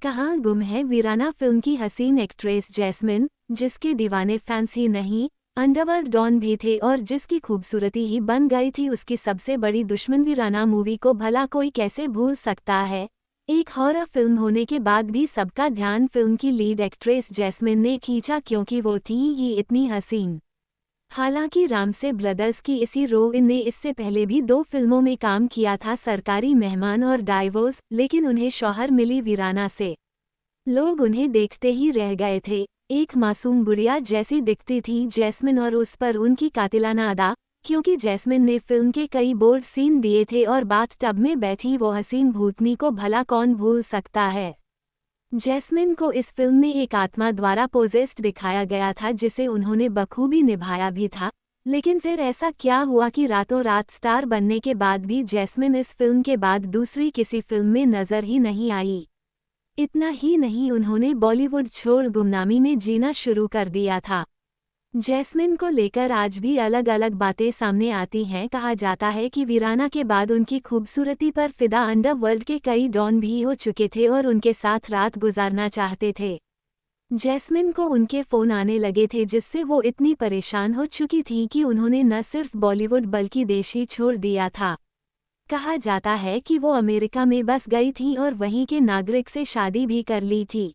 कहाँ गुम है वीराना फिल्म की हसीन एक्ट्रेस जैस्मिन, जिसके दीवाने फैंस ही नहीं, अंडरवर्ल्ड डॉन भी थे और जिसकी खूबसूरती ही बन गई थी उसकी सबसे बड़ी दुश्मन। वीराना मूवी को भला कोई कैसे भूल सकता है। एक हॉरर फिल्म होने के बाद भी सबका ध्यान फिल्म की लीड एक्ट्रेस जैस्मिन ने खींचा क्योंकि वो थी ही इतनी हसीन। हालांकि रामसे ब्रदर्स की इसी हीरोइन ने इससे पहले भी 2 फिल्मों में काम किया था, सरकारी मेहमान और डाइवोर्स, लेकिन उन्हें शौहर मिली वीराना से। लोग उन्हें देखते ही रह गए थे। एक मासूम गुड़िया जैसी दिखती थी जैस्मिन और उस पर उनकी कातिलाना अदा, क्योंकि जैस्मिन ने फिल्म के कई बोल्ड सीन दिए थे और बाथटब में बैठी वो हसीन भूतनी को भला कौन भूल सकता है। जैस्मिन को इस फिल्म में एक आत्मा द्वारा पोजेस्ड दिखाया गया था जिसे उन्होंने बखूबी निभाया भी था, लेकिन फिर ऐसा क्या हुआ कि रातों रात स्टार बनने के बाद भी जैस्मिन इस फिल्म के बाद दूसरी किसी फिल्म में नजर ही नहीं आई। इतना ही नहीं, उन्होंने बॉलीवुड छोड़ गुमनामी में जीना शुरू कर दिया था। जैस्मिन को लेकर आज भी अलग अलग बातें सामने आती हैं। कहा जाता है कि वीराना के बाद उनकी खूबसूरती पर फिदा अंडरवर्ल्ड के कई डॉन भी हो चुके थे और उनके साथ रात गुजारना चाहते थे। जैस्मिन को उनके फ़ोन आने लगे थे जिससे वो इतनी परेशान हो चुकी थी कि उन्होंने न सिर्फ बॉलीवुड बल्कि देश ही छोड़ दिया था। कहा जाता है कि वो अमेरिका में बस गई थी और वहीं के नागरिक से शादी भी कर ली थी।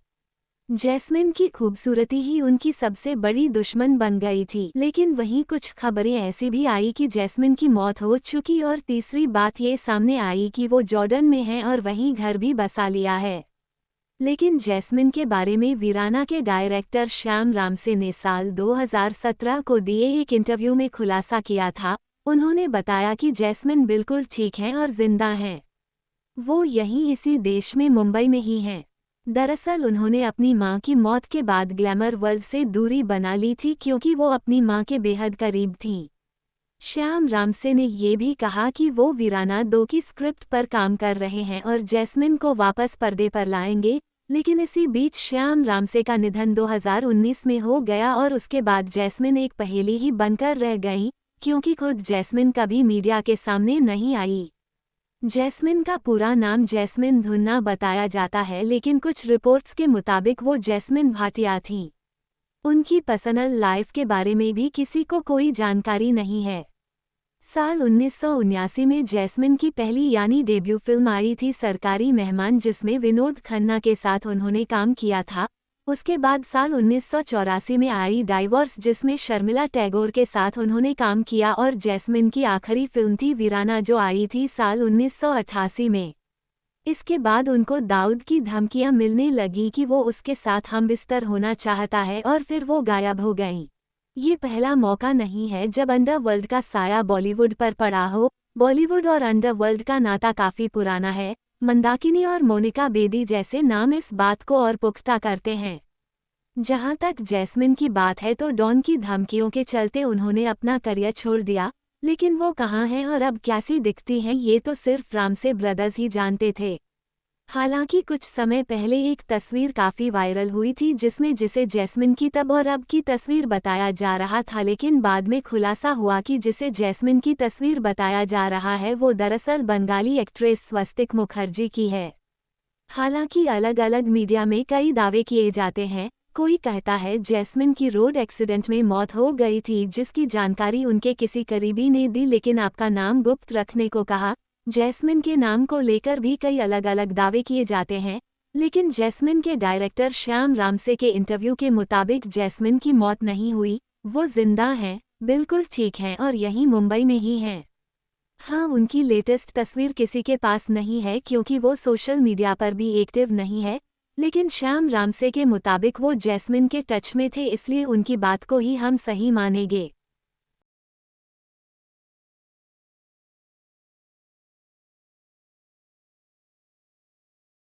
जैस्मिन की खूबसूरती ही उनकी सबसे बड़ी दुश्मन बन गई थी, लेकिन वहीं कुछ खबरें ऐसी भी आई कि जैस्मिन की मौत हो चुकी और तीसरी बात ये सामने आई कि वो जॉर्डन में है और वहीं घर भी बसा लिया है। लेकिन जैस्मिन के बारे में वीराना के डायरेक्टर श्याम रामसे ने साल 2017 को दिए एक इंटरव्यू में खुलासा किया था। उन्होंने बताया कि जैस्मिन बिल्कुल ठीक हैं और जिंदा हैं। वो यहीं इसी देश में मुंबई में ही हैं। दरअसल उन्होंने अपनी मां की मौत के बाद ग्लैमर वर्ल्ड से दूरी बना ली थी क्योंकि वो अपनी मां के बेहद करीब थीं। श्याम रामसे ने ये भी कहा कि वो वीराना 2 की स्क्रिप्ट पर काम कर रहे हैं और जैस्मिन को वापस पर्दे पर लाएंगे, लेकिन इसी बीच श्याम रामसे का निधन 2019 में हो गया और उसके बाद जैस्मिन एक पहेली ही बनकर रह गई, क्योंकि खुद जैस्मिन कभी मीडिया के सामने नहीं आई। जैस्मिन का पूरा नाम जैस्मिन धुन्ना बताया जाता है, लेकिन कुछ रिपोर्ट्स के मुताबिक वो जैस्मिन भाटिया थीं। उनकी पर्सनल लाइफ के बारे में भी किसी को कोई जानकारी नहीं है। साल 1979 में जैस्मिन की पहली यानी डेब्यू फिल्म आई थी सरकारी मेहमान, जिसमें विनोद खन्ना के साथ उन्होंने काम किया था। उसके बाद साल 1984 में आई डाइवोर्स, जिसमें शर्मिला टैगोर के साथ उन्होंने काम किया, और जैस्मिन की आखिरी फिल्म थी वीराना जो आई थी साल 1988 में। इसके बाद उनको दाऊद की धमकियां मिलने लगी कि वो उसके साथ हमबिस्तर होना चाहता है और फिर वो गायब हो गईं। ये पहला मौका नहीं है जब अंडरवर्ल्ड का साया बॉलीवुड पर पड़ा हो। बॉलीवुड और अंडरवर्ल्ड का नाता काफी पुराना है। मंदाकिनी और मोनिका बेदी जैसे नाम इस बात को और पुख्ता करते हैं। जहां तक जैस्मिन की बात है तो डॉन की धमकियों के चलते उन्होंने अपना करियर छोड़ दिया, लेकिन वो कहाँ हैं और अब कैसी दिखती हैं ये तो सिर्फ रामसे ब्रदर्स ही जानते थे। हालांकि कुछ समय पहले एक तस्वीर काफी वायरल हुई थी जिसमें जिसे जैस्मिन की तब और अब की तस्वीर बताया जा रहा था, लेकिन बाद में खुलासा हुआ कि जिसे जैस्मिन की तस्वीर बताया जा रहा है वो दरअसल बंगाली एक्ट्रेस स्वस्तिक मुखर्जी की है। हालांकि अलग अलग मीडिया में कई दावे किए जाते हैं। कोई कहता है जैस्मिन की रोड एक्सीडेंट में मौत हो गई थी जिसकी जानकारी उनके किसी करीबी ने दी, लेकिन आपका नाम गुप्त रखने को कहा। जैस्मिन के नाम को लेकर भी कई अलग अलग दावे किए जाते हैं, लेकिन जैस्मिन के डायरेक्टर श्याम रामसे के इंटरव्यू के मुताबिक जैस्मिन की मौत नहीं हुई, वो जिंदा हैं, बिल्कुल ठीक हैं और यहीं मुंबई में ही हैं। हाँ, उनकी लेटेस्ट तस्वीर किसी के पास नहीं है क्योंकि वो सोशल मीडिया पर भी एक्टिव नहीं है, लेकिन श्याम रामसे के मुताबिक वो जैस्मिन के टच में थे, इसलिए उनकी बात को ही हम सही मानेंगे।